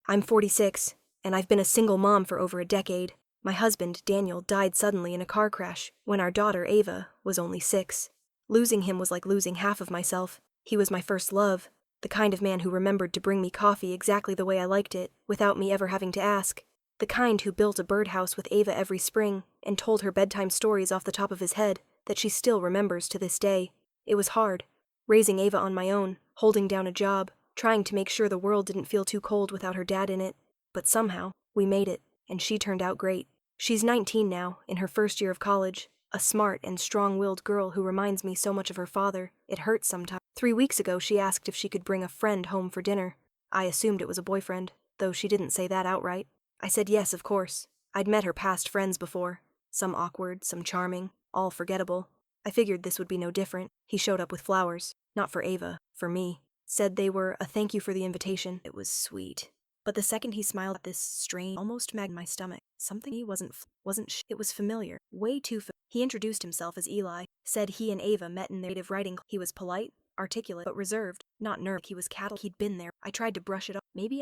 I'm 46, and I've been a single mom for over a decade. My husband, Daniel, died suddenly in a car crash when our daughter, Ava, was only 6. Losing him was like losing half of myself. He was my first love, the kind of man who remembered to bring me coffee exactly the way I liked it, without me ever having to ask. The kind who built a birdhouse with Ava every spring and told her bedtime stories off the top of his head that she still remembers to this day. It was hard, raising Ava on my own, holding down a job, trying to make sure the world didn't feel too cold without her dad in it. But somehow, we made it, and she turned out great. She's 19 now, in her first year of college, a smart and strong-willed girl who reminds me so much of her father. It hurts sometimes. 3 weeks ago, she asked if she could bring a friend home for dinner. I assumed it was a boyfriend, though she didn't say that outright. I said yes, of course. I'd met her past friends before. Some awkward, some charming, all forgettable. I figured this would be no different. He showed up with flowers. Not for Ava, for me. Said they were a thank you for the invitation. It was sweet. But the second he smiled at this strange, almost in my stomach, something he it was familiar. Way too He introduced himself as Eli, said he and Ava met in their native writing. He was polite, articulate, but reserved, not nervous. He was cattle. He'd been there. I tried to brush it off. Maybe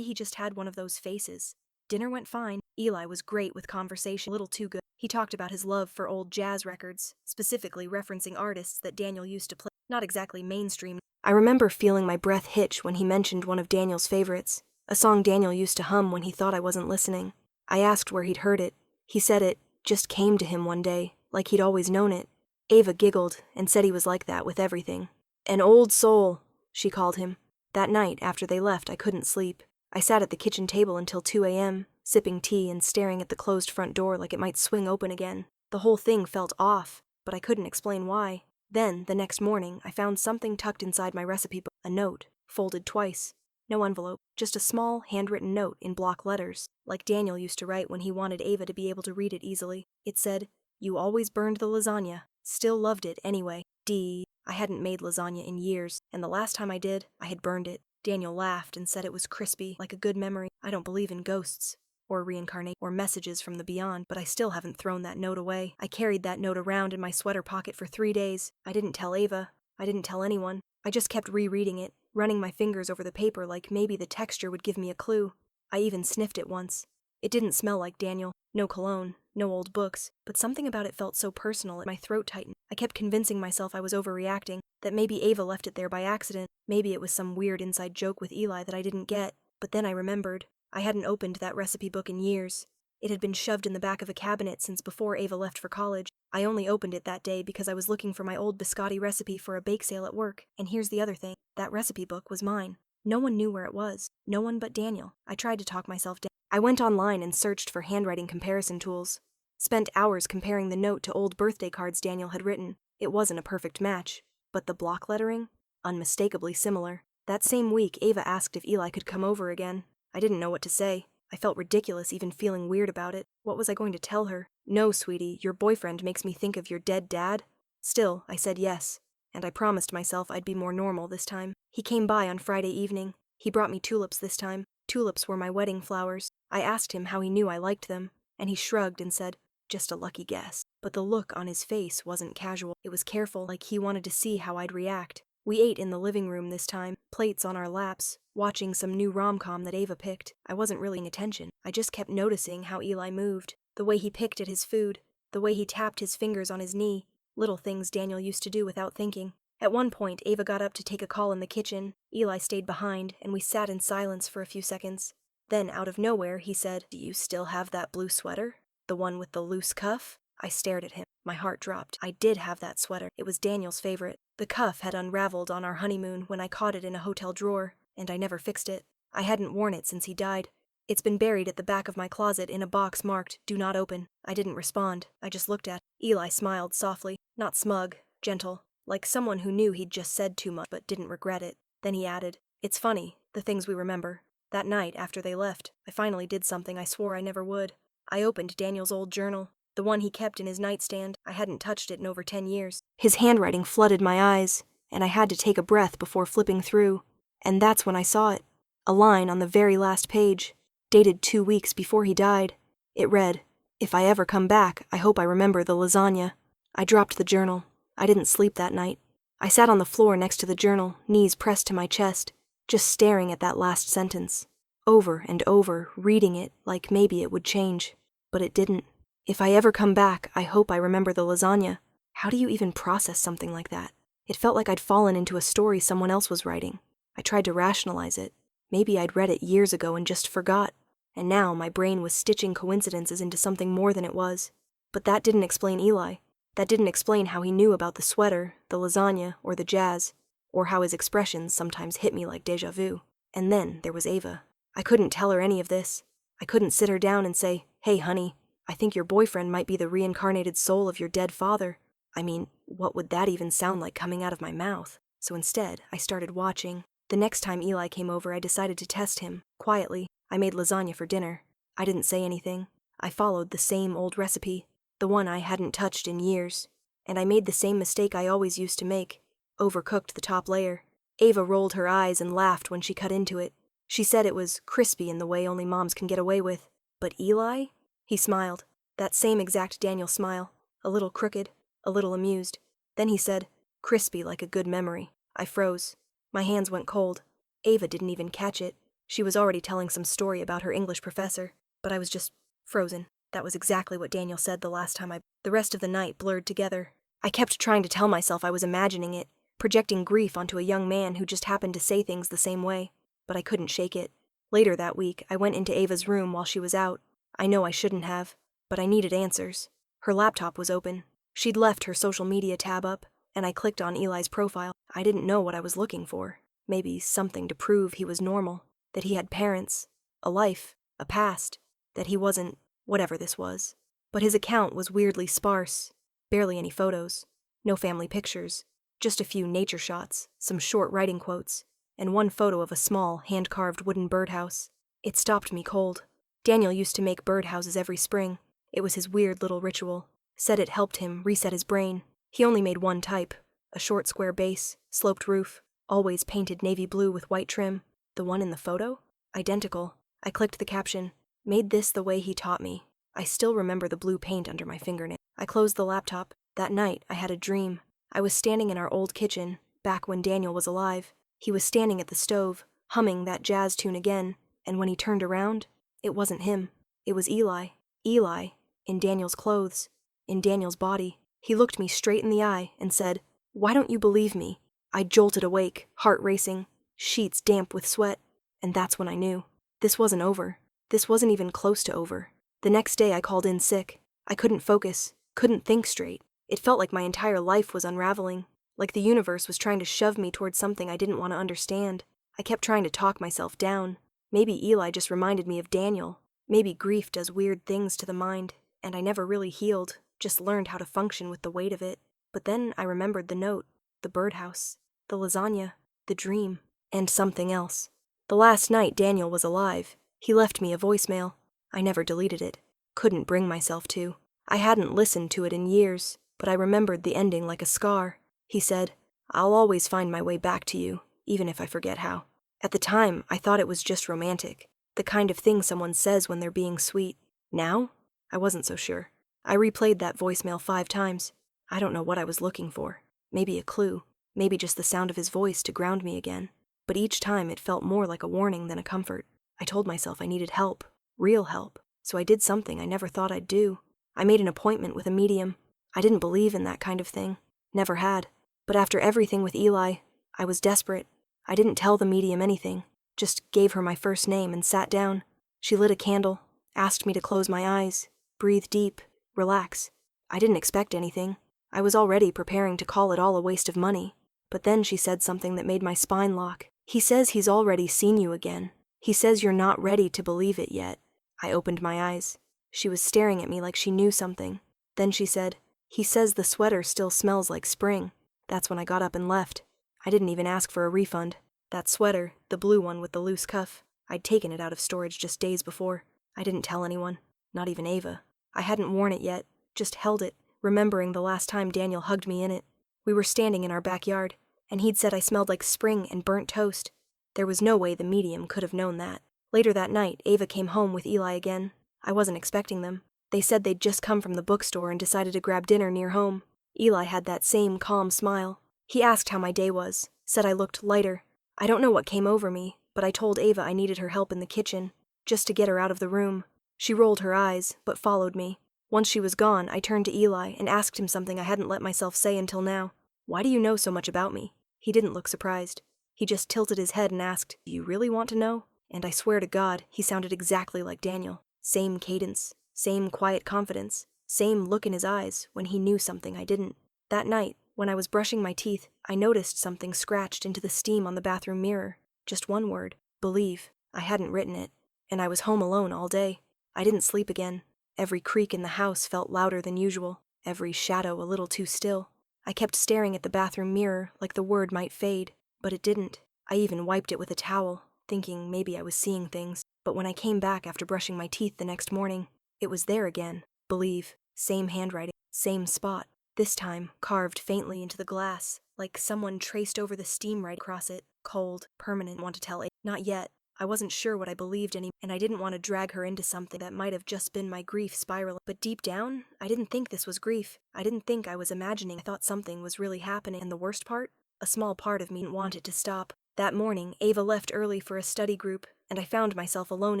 he just had one of those faces. Dinner went fine. Eli was great with conversation, a little too good. He talked about his love for old jazz records, specifically referencing artists that Daniel used to play. Not exactly mainstream. I remember feeling my breath hitch when he mentioned one of Daniel's favorites, a song Daniel used to hum when he thought I wasn't listening. I asked where he'd heard it. He said it just came to him one day, like he'd always known it. Ava giggled and said he was like that with everything. An old soul, she called him. That night, after they left, I couldn't sleep. I sat at the kitchen table until 2 a.m., sipping tea and staring at the closed front door like it might swing open again. The whole thing felt off, but I couldn't explain why. Then, the next morning, I found something tucked inside my recipe book, a note, folded twice. No envelope, just a small, handwritten note in block letters, like Daniel used to write when he wanted Ava to be able to read it easily. It said, "You always burned the lasagna. Still loved it anyway. D." I hadn't made lasagna in years, and the last time I did, I had burned it. Daniel laughed and said it was crispy, like a good memory. I don't believe in ghosts, or reincarnation, or messages from the beyond, but I still haven't thrown that note away. I carried that note around in my sweater pocket for 3 days. I didn't tell Ava. I didn't tell anyone. I just kept rereading it, running my fingers over the paper like maybe the texture would give me a clue. I even sniffed it once. It didn't smell like Daniel. No cologne, no old books, but something about it felt so personal that my throat tightened. I kept convincing myself I was overreacting, that maybe Ava left it there by accident. Maybe it was some weird inside joke with Eli that I didn't get. But then I remembered. I hadn't opened that recipe book in years. It had been shoved in the back of a cabinet since before Ava left for college. I only opened it that day because I was looking for my old biscotti recipe for a bake sale at work. And here's the other thing. That recipe book was mine. No one knew where it was. No one but Daniel. I tried to talk myself down. I went online and searched for handwriting comparison tools. Spent hours comparing the note to old birthday cards Daniel had written. It wasn't a perfect match. But the block lettering? Unmistakably similar. That same week, Ava asked if Eli could come over again. I didn't know what to say. I felt ridiculous even feeling weird about it. What was I going to tell her? "No, sweetie, your boyfriend makes me think of your dead dad." Still, I said yes, and I promised myself I'd be more normal this time. He came by on Friday evening. He brought me tulips this time. Tulips were my wedding flowers. I asked him how he knew I liked them, and he shrugged and said, "Just a lucky guess." But the look on his face wasn't casual. It was careful, like he wanted to see how I'd react. We ate in the living room this time, plates on our laps, watching some new rom-com that Ava picked. I wasn't really paying attention. I just kept noticing how Eli moved, the way he picked at his food, the way he tapped his fingers on his knee, little things Daniel used to do without thinking. At one point, Ava got up to take a call in the kitchen. Eli stayed behind, and we sat in silence for a few seconds. Then, out of nowhere, he said, "Do you still have that blue sweater? The one with the loose cuff?" I stared at him. My heart dropped. I did have that sweater. It was Daniel's favorite. The cuff had unraveled on our honeymoon when I caught it in a hotel drawer, and I never fixed it. I hadn't worn it since he died. It's been buried at the back of my closet in a box marked, "Do not open." I didn't respond. I just looked at it. Eli smiled softly, not smug, gentle, like someone who knew he'd just said too much but didn't regret it. Then he added, "It's funny, the things we remember." That night, after they left, I finally did something I swore I never would. I opened Daniel's old journal. The one he kept in his nightstand. I hadn't touched it in over 10 years. His handwriting flooded my eyes, and I had to take a breath before flipping through. And that's when I saw it. A line on the very last page, dated 2 weeks before he died. It read, "If I ever come back, I hope I remember the lasagna." I dropped the journal. I didn't sleep that night. I sat on the floor next to the journal, knees pressed to my chest, just staring at that last sentence. over and over, reading it like maybe it would change. But it didn't. If I ever come back, I hope I remember the lasagna. How do you even process something like that? It felt like I'd fallen into a story someone else was writing. I tried to rationalize it. Maybe I'd read it years ago and just forgot. And now my brain was stitching coincidences into something more than it was. But that didn't explain Eli. That didn't explain how he knew about the sweater, the lasagna, or the jazz, or how his expressions sometimes hit me like déjà vu. And then there was Ava. I couldn't tell her any of this. I couldn't sit her down and say, "Hey, honey, I think your boyfriend might be the reincarnated soul of your dead father." I mean, what would that even sound like coming out of my mouth? So instead, I started watching. The next time Eli came over, I decided to test him, quietly. I made lasagna for dinner. I didn't say anything. I followed the same old recipe, the one I hadn't touched in years. And I made the same mistake I always used to make. Overcooked the top layer. Ava rolled her eyes and laughed when she cut into it. She said it was crispy in the way only moms can get away with. But Eli? He smiled. That same exact Daniel smile. A little crooked, a little amused. Then he said, "Crispy like a good memory." I froze. My hands went cold. Ava didn't even catch it. She was already telling some story about her English professor. But I was just frozen. That was exactly what Daniel said the last time The rest of the night blurred together. I kept trying to tell myself I was imagining it, projecting grief onto a young man who just happened to say things the same way. But I couldn't shake it. Later that week, I went into Ava's room while she was out. I know I shouldn't have, but I needed answers. Her laptop was open. She'd left her social media tab up, and I clicked on Eli's profile. I didn't know what I was looking for. Maybe something to prove he was normal, that he had parents, a life, a past, that he wasn't whatever this was. But his account was weirdly sparse. Barely any photos. No family pictures. Just a few nature shots, some short writing quotes, and one photo of a small, hand-carved wooden birdhouse. It stopped me cold. Daniel used to make birdhouses every spring. It was his weird little ritual. Said it helped him reset his brain. He only made one type, a short square base, sloped roof, always painted navy blue with white trim. The one in the photo? Identical. I clicked the caption, "Made this the way he taught me." I still remember the blue paint under my fingernail. I closed the laptop. That night, I had a dream. I was standing in our old kitchen, back when Daniel was alive. He was standing at the stove, humming that jazz tune again, and when he turned around, it wasn't him. It was Eli. Eli, in Daniel's clothes, in Daniel's body. He looked me straight in the eye and said, "Why don't you believe me?" I jolted awake, heart racing, sheets damp with sweat, and that's when I knew. This wasn't over. This wasn't even close to over. The next day I called in sick. I couldn't focus, couldn't think straight. It felt like my entire life was unraveling, like the universe was trying to shove me towards something I didn't want to understand. I kept trying to talk myself down. Maybe Eli just reminded me of Daniel. Maybe grief does weird things to the mind, and I never really healed, just learned how to function with the weight of it. But then I remembered the note, the birdhouse, the lasagna, the dream, and something else. The last night Daniel was alive, he left me a voicemail. I never deleted it. Couldn't bring myself to. I hadn't listened to it in years, but I remembered the ending like a scar. He said, "I'll always find my way back to you, even if I forget how." At the time, I thought it was just romantic, the kind of thing someone says when they're being sweet. Now, I wasn't so sure. I replayed that voicemail 5 times. I don't know what I was looking for. Maybe a clue, maybe just the sound of his voice to ground me again. But each time it felt more like a warning than a comfort. I told myself I needed help, real help, so I did something I never thought I'd do. I made an appointment with a medium. I didn't believe in that kind of thing. Never had. But after everything with Eli, I was desperate. I didn't tell the medium anything, just gave her my first name and sat down. She lit a candle, asked me to close my eyes, breathe deep, relax. I didn't expect anything. I was already preparing to call it all a waste of money. But then she said something that made my spine lock. "He says he's already seen you again. He says you're not ready to believe it yet." I opened my eyes. She was staring at me like she knew something. Then she said, "He says the sweater still smells like spring." That's when I got up and left. I didn't even ask for a refund. That sweater, the blue one with the loose cuff, I'd taken it out of storage just days before. I didn't tell anyone, not even Ava. I hadn't worn it yet, just held it, remembering the last time Daniel hugged me in it. We were standing in our backyard, and he'd said I smelled like spring and burnt toast. There was no way the medium could have known that. Later that night, Ava came home with Eli again. I wasn't expecting them. They said they'd just come from the bookstore and decided to grab dinner near home. Eli had that same calm smile. He asked how my day was, said I looked lighter. I don't know what came over me. but I told Ava I needed her help in the kitchen, just to get her out of the room. She rolled her eyes, but followed me. Once she was gone, I turned to Eli and asked him something I hadn't let myself say until now. Why do you know so much about me? He didn't look surprised. He just tilted his head and asked, do you really want to know? And I swear to God, he sounded exactly like Daniel. Same cadence, same quiet confidence, same look in his eyes when he knew something I didn't. That night, when I was brushing my teeth, I noticed something scratched into the steam on the bathroom mirror. Just one word, believe. I hadn't written it. And I was home alone all day. I didn't sleep again. Every creak in the house felt louder than usual, every shadow a little too still. I kept staring at the bathroom mirror like the word might fade, but it didn't. I even wiped it with a towel, thinking maybe I was seeing things. But when I came back after brushing my teeth the next morning, it was there again. Believe. Same handwriting, same spot. This time, carved faintly into the glass, like someone traced over the steam right across it. Cold, permanent. Want to tell not yet. I wasn't sure what I believed anymore, and I didn't want to drag her into something that might have just been my grief spiraling. But deep down, I didn't think this was grief. I didn't think I was imagining. I thought something was really happening, and the worst part? A small part of me didn't want it to stop. That morning, Ava left early for a study group, and I found myself alone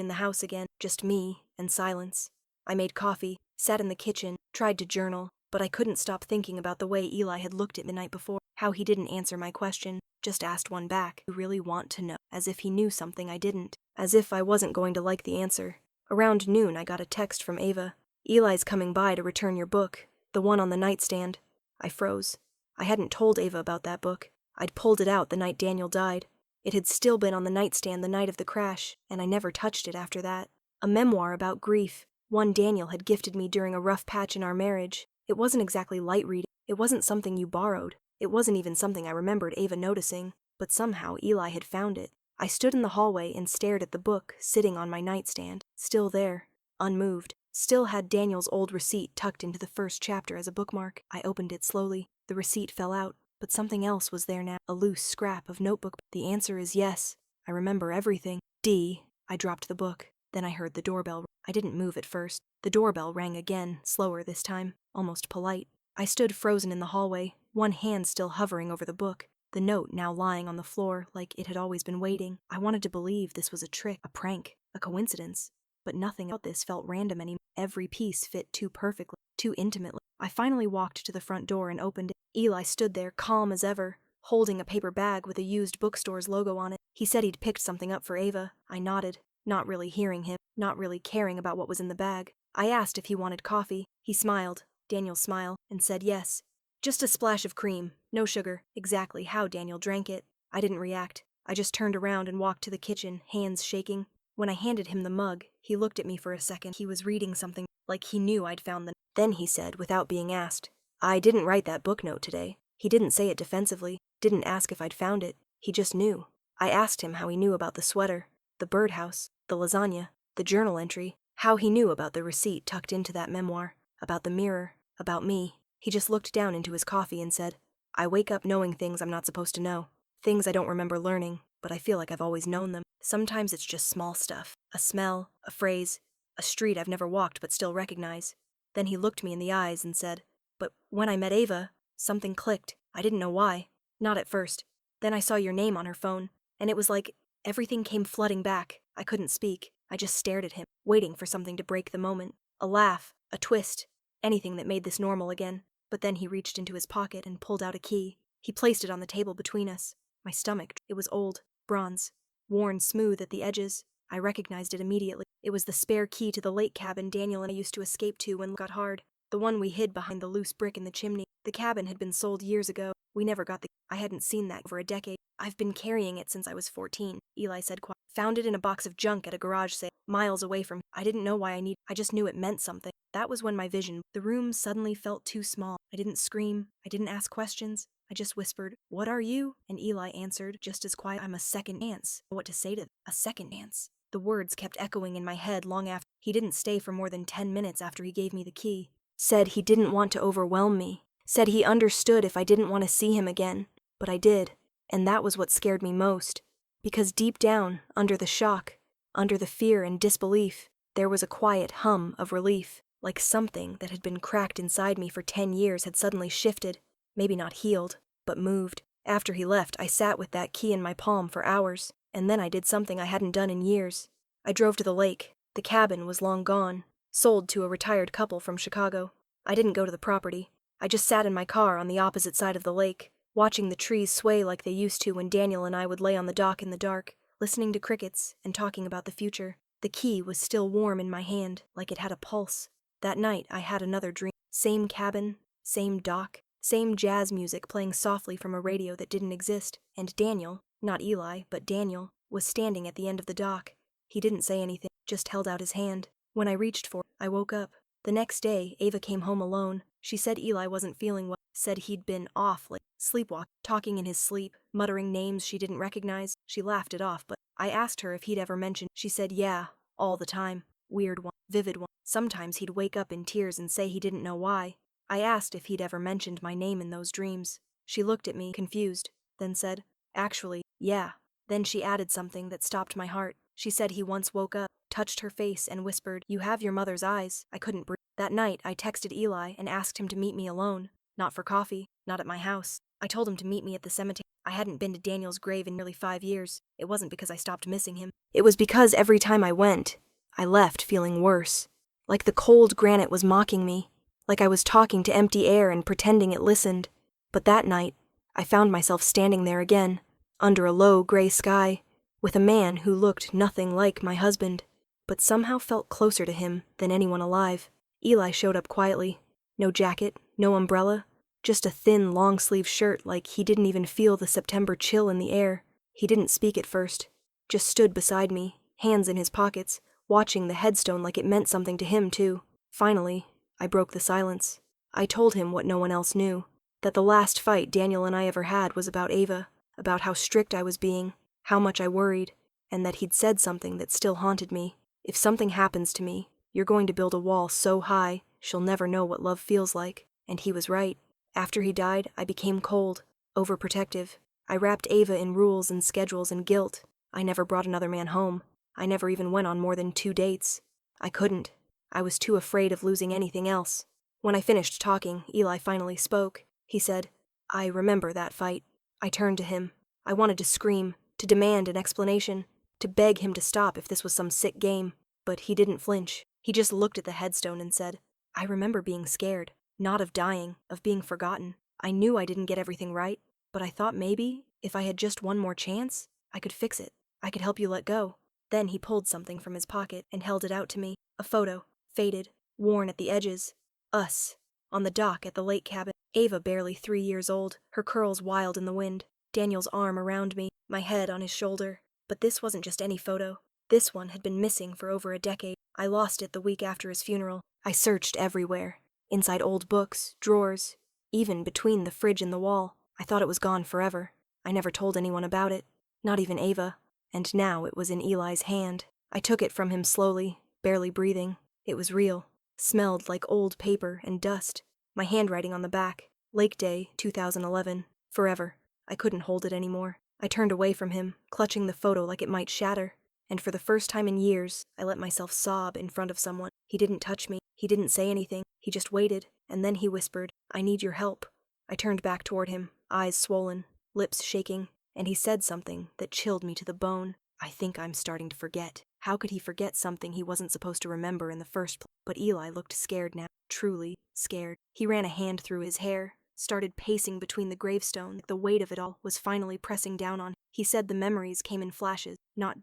in the house again, just me and silence. I made coffee, sat in the kitchen, tried to journal, but I couldn't stop thinking about the way Eli had looked at me the night before, how he didn't answer my question, just asked one back. You really want to know, as if he knew something I didn't, as if I wasn't going to like the answer. Around noon, I got a text from Ava. Eli's coming by to return your book, the one on the nightstand. I froze. I hadn't told Ava about that book. I'd pulled it out the night Daniel died. It had still been on the nightstand the night of the crash, and I never touched it after that. A memoir about grief, one Daniel had gifted me during a rough patch in our marriage. It wasn't exactly light reading. It wasn't something you borrowed. It wasn't even something I remembered Ava noticing, but somehow Eli had found it. I stood in the hallway and stared at the book sitting on my nightstand, still there, unmoved, still had Daniel's old receipt tucked into the first chapter as a bookmark. I opened it slowly. The receipt fell out, but something else was there now, a loose scrap of notebook. The answer is yes. I remember everything. D. I dropped the book. Then I heard the doorbell. I didn't move at first. The doorbell rang again, slower this time, almost polite. I stood frozen in the hallway, one hand still hovering over the book, the note now lying on the floor like it had always been waiting. I wanted to believe this was a trick, a prank, a coincidence, but nothing about this felt random anymore. Every piece fit too perfectly, too intimately. I finally walked to the front door and opened it. Eli stood there, calm as ever, holding a paper bag with a used bookstore's logo on it. He said he'd picked something up for Ava. I nodded, not really hearing him, not really caring about what was in the bag. I asked if he wanted coffee. He smiled, Daniel's smile, and said yes. Just a splash of cream, no sugar. Exactly how Daniel drank it. I didn't react. I just turned around and walked to the kitchen, hands shaking. When I handed him the mug, he looked at me for a second. He was reading something, like he knew I'd found the. Then he said, without being asked, I didn't write that book note today. He didn't say it defensively, didn't ask if I'd found it. He just knew. I asked him how he knew about the sweater, the birdhouse, the lasagna, the journal entry, how he knew about the receipt tucked into that memoir, about the mirror, about me. He just looked down into his coffee and said, I wake up knowing things I'm not supposed to know, things I don't remember learning, but I feel like I've always known them. Sometimes it's just small stuff, a smell, a phrase, a street I've never walked but still recognize. Then he looked me in the eyes and said, but when I met Ava, something clicked. I didn't know why. Not at first. Then I saw your name on her phone, and it was like everything came flooding back. I couldn't speak. I just stared at him, waiting for something to break the moment. A laugh, a twist, anything that made this normal again. But then he reached into his pocket and pulled out a key. He placed it on the table between us. My stomach, it was old, bronze, worn smooth at the edges. I recognized it immediately. It was the spare key to the lake cabin Daniel and I used to escape to when it got hard. The one we hid behind the loose brick in the chimney. The cabin had been sold years ago. We never got the. I hadn't seen that for a decade. I've been carrying it since I was 14, Eli said quietly. Found it in a box of junk at a garage sale, miles away from. I didn't know why I just knew it meant something. That was when my vision. The room suddenly felt too small. I didn't scream. I didn't ask questions. I just whispered, what are you? And Eli answered, just as quiet, I'm a second dance. What to say to them? A second dance. The words kept echoing in my head long after. He didn't stay for more than 10 minutes after he gave me the key. Said he didn't want to overwhelm me. Said he understood if I didn't want to see him again. But I did. And that was what scared me most. Because deep down, under the shock, under the fear and disbelief, there was a quiet hum of relief, like something that had been cracked inside me for 10 years had suddenly shifted, maybe not healed, but moved. After he left, I sat with that key in my palm for hours. And then I did something I hadn't done in years. I drove to the lake. The cabin was long gone, sold to a retired couple from Chicago. I didn't go to the property. I just sat in my car on the opposite side of the lake, watching the trees sway like they used to when Daniel and I would lay on the dock in the dark, listening to crickets and talking about the future. The key was still warm in my hand, like it had a pulse. That night I had another dream. Same cabin, same dock, same jazz music playing softly from a radio that didn't exist, and Daniel, not Eli, but Daniel, was standing at the end of the dock. He didn't say anything, just held out his hand. When I reached for it, I woke up. The next day, Ava came home alone. She said Eli wasn't feeling well, said he'd been off, like sleepwalking, talking in his sleep, muttering names she didn't recognize. She laughed it off, but I asked her if he'd ever mentioned. She said yeah, all the time. Weird one, vivid one. Sometimes he'd wake up in tears and say he didn't know why. I asked if he'd ever mentioned my name in those dreams. She looked at me, confused, then said, actually, yeah. Then she added something that stopped my heart. She said he once woke up, touched her face, and whispered, "You have your mother's eyes." I couldn't breathe. That night, I texted Eli and asked him to meet me alone. Not for coffee, not at my house. I told him to meet me at the cemetery. I hadn't been to Daniel's grave in nearly 5 years. It wasn't because I stopped missing him. It was because every time I went, I left feeling worse. Like the cold granite was mocking me. Like I was talking to empty air and pretending it listened. But that night, I found myself standing there again, under a low gray sky, with a man who looked nothing like my husband, but somehow felt closer to him than anyone alive. Eli showed up quietly. No jacket, no umbrella, just a thin, long-sleeve shirt like he didn't even feel the September chill in the air. He didn't speak at first, just stood beside me, hands in his pockets, watching the headstone like it meant something to him, too. Finally, I broke the silence. I told him what no one else knew, that the last fight Daniel and I ever had was about Ava, about how strict I was being, how much I worried, and that he'd said something that still haunted me. If something happens to me, you're going to build a wall so high, she'll never know what love feels like. And he was right. After he died, I became cold, overprotective. I wrapped Ava in rules and schedules and guilt. I never brought another man home. I never even went on more than 2 dates. I couldn't. I was too afraid of losing anything else. When I finished talking, Eli finally spoke. He said, "I remember that fight." I turned to him. I wanted to scream, to demand an explanation, to beg him to stop if this was some sick game. But he didn't flinch. He just looked at the headstone and said, "I remember being scared, not of dying, of being forgotten. I knew I didn't get everything right, but I thought maybe, if I had just one more chance, I could fix it. I could help you let go." Then he pulled something from his pocket and held it out to me. A photo, faded, worn at the edges. Us, on the dock at the lake cabin. Ava barely 3 years old, her curls wild in the wind. Daniel's arm around me, my head on his shoulder. But this wasn't just any photo. This one had been missing for over a decade. I lost it the week after his funeral. I searched everywhere. Inside old books, drawers, even between the fridge and the wall. I thought it was gone forever. I never told anyone about it, not even Ava. And now it was in Eli's hand. I took it from him slowly, barely breathing. It was real. Smelled like old paper and dust. My handwriting on the back. Lake Day, 2011. Forever. I couldn't hold it anymore. I turned away from him, clutching the photo like it might shatter. And for the first time in years, I let myself sob in front of someone. He didn't touch me. He didn't say anything. He just waited, and then he whispered, "I need your help." I turned back toward him, eyes swollen, lips shaking, and he said something that chilled me to the bone. "I think I'm starting to forget." How could he forget something he wasn't supposed to remember in the first place? But Eli looked scared now, truly scared. He ran a hand through his hair, started pacing between the gravestones. The weight of it all was finally pressing down on him. He said the memories came in flashes, not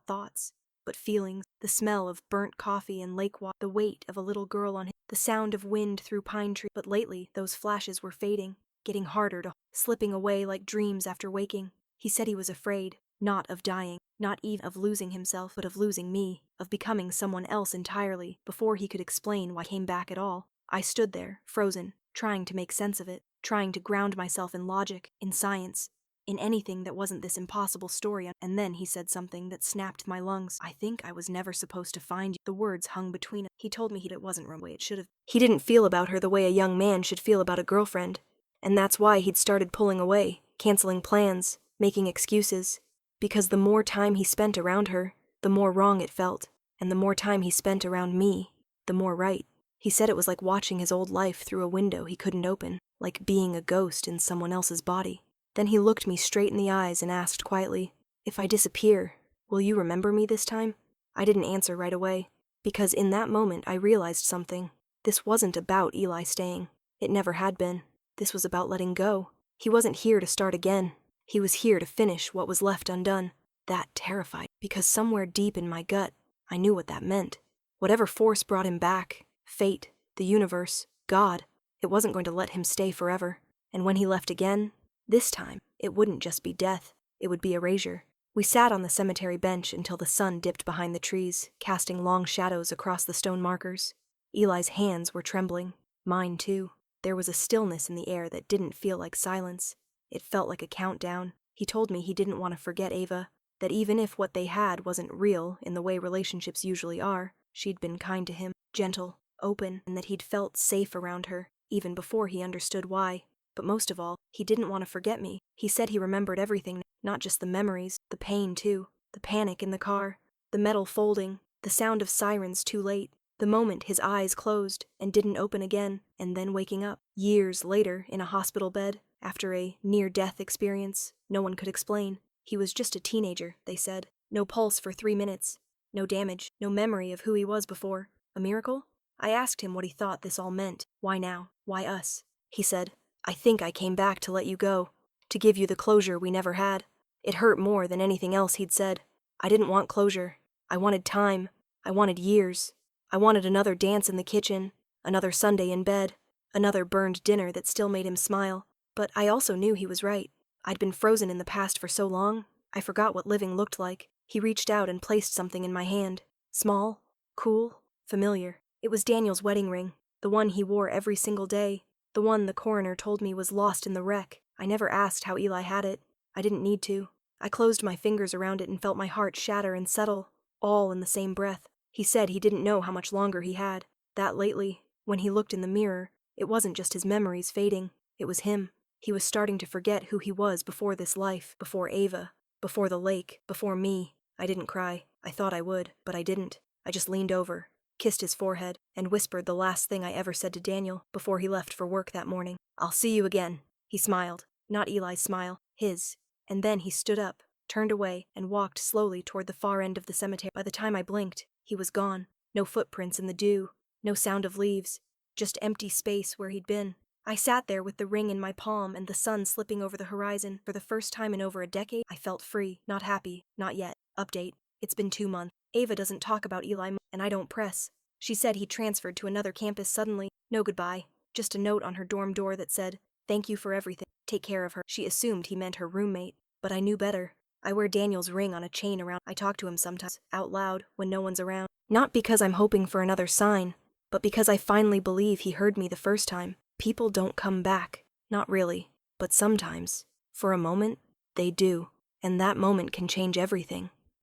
thoughts, but feelings. The smell of burnt coffee and lake water, the weight of a little girl on him, the sound of wind through pine trees. But lately, those flashes were fading, getting harder to slipping away like dreams after waking. He said he was afraid, not of dying, not even of losing himself, but of losing me, of becoming someone else entirely, before he could explain why he came back at all. I stood there, frozen, trying to make sense of it, trying to ground myself in logic, in science, in anything that wasn't this impossible story. And then he said something that snapped my lungs. "I think I was never supposed to find you." The words hung between us. He told me it wasn't the way it should have. He didn't feel about her the way a young man should feel about a girlfriend, and that's why he'd started pulling away, canceling plans, making excuses. Because the more time he spent around her, the more wrong it felt, and the more time he spent around me, the more right. He said it was like watching his old life through a window he couldn't open, like being a ghost in someone else's body. Then he looked me straight in the eyes and asked quietly, If I disappear, will you remember me this time? I didn't answer right away, because in that moment I realized something. This wasn't about Eli staying. It never had been. This was about letting go. He wasn't here to start again. He was here to finish what was left undone. That terrified, because somewhere deep in my gut, I knew what that meant. Whatever force brought him back, fate, the universe, God, it wasn't going to let him stay forever. And when he left again, this time, it wouldn't just be death, it would be erasure. We sat on the cemetery bench until the sun dipped behind the trees, casting long shadows across the stone markers. Eli's hands were trembling, mine too. There was a stillness in the air that didn't feel like silence. It felt like a countdown. He told me he didn't want to forget Ava, that even if what they had wasn't real in the way relationships usually are, she'd been kind to him, gentle, open, and that he'd felt safe around her, even before he understood why. But most of all, he didn't want to forget me. He said he remembered everything, not just the memories, the pain too, the panic in the car, the metal folding, the sound of sirens too late, the moment his eyes closed and didn't open again, and then waking up, years later in a hospital bed, after a near-death experience no one could explain. He was just a teenager, they said. No pulse for 3 minutes. No damage, no memory of who he was before. A miracle? I asked him what he thought this all meant. Why now? Why us? He said, I think I came back to let you go, to give you the closure we never had. It hurt more than anything else he'd said. I didn't want closure. I wanted time. I wanted years. I wanted another dance in the kitchen, another Sunday in bed, another burned dinner that still made him smile. But I also knew he was right. I'd been frozen in the past for so long, I forgot what living looked like. He reached out and placed something in my hand. Small, cool, familiar. It was Daniel's wedding ring, the one he wore every single day, the one the coroner told me was lost in the wreck. I never asked how Eli had it. I didn't need to. I closed my fingers around it and felt my heart shatter and settle, all in the same breath. He said he didn't know how much longer he had. That lately, when he looked in the mirror, it wasn't just his memories fading. It was him. He was starting to forget who he was before this life, before Ava, before the lake, before me. I didn't cry. I thought I would, but I didn't. I just leaned over, kissed his forehead, and whispered the last thing I ever said to Daniel before he left for work that morning. I'll see you again. He smiled. Not Eli's smile, his. And then he stood up, turned away, and walked slowly toward the far end of the cemetery. By the time I blinked, he was gone. No footprints in the dew, no sound of leaves, just empty space where he'd been. I sat there with the ring in my palm and the sun slipping over the horizon. For the first time in over a decade, I felt free, not happy, not yet. Update. It's been 2 months. Ava doesn't talk about Eli, and I don't press. She said he transferred to another campus suddenly. No goodbye. Just a note on her dorm door that said, thank you for everything. Take care of her. She assumed he meant her roommate, but I knew better. I wear Daniel's ring on a chain around. I talk to him sometimes, out loud, when no one's around. Not because I'm hoping for another sign, but because I finally believe he heard me the first time. People don't come back. Not really. But sometimes, for a moment, they do. And that moment can change everything.